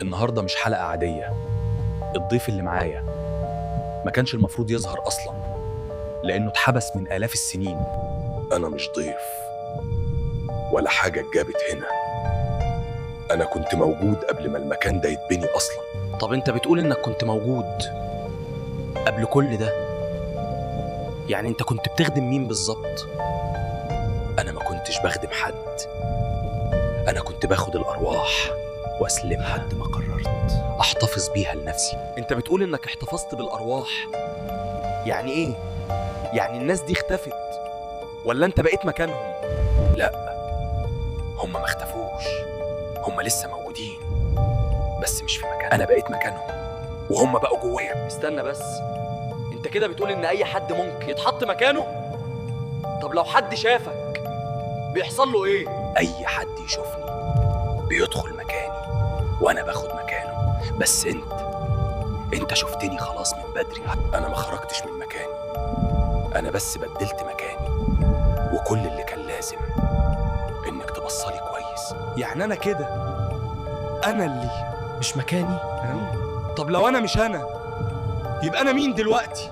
النهاردة مش حلقة عادية. الضيف اللي معايا ما كانش المفروض يظهر أصلاً، لأنه اتحبس من آلاف السنين. أنا مش ضيف ولا حاجة اتجابت هنا. أنا كنت موجود قبل ما المكان ده يتبني أصلاً. طب أنت بتقول إنك كنت موجود قبل كل ده، يعني أنت كنت بتخدم مين بالظبط؟ أنا ما كنتش بخدم حد، أنا كنت باخد الأرواح وأسلمها لحد ما قررت أحتفظ بيها لنفسي. أنت بتقول إنك احتفظت بالأرواح، يعني إيه؟ يعني الناس دي اختفت ولا أنت بقيت مكانهم؟ لا، هم ما اختفوش، هم لسه موجودين بس مش في مكان. أنا بقيت مكانهم وهم بقوا جوايا. استنى بس، أنت كده بتقول إن أي حد ممكن يتحط مكانه؟ طب لو حد شافك بيحصل له إيه؟ أي حد يشوفني بيدخل مكاني وأنا باخد مكانه. بس أنت شفتني خلاص من بدري. أنا ما خرجتش من مكاني، أنا بس بدلت مكاني، وكل اللي كان لازم إنك تبصلي كويس. يعني أنا كده أنا اللي مش مكاني؟ طب لو أنا مش أنا، يبقى أنا مين دلوقتي؟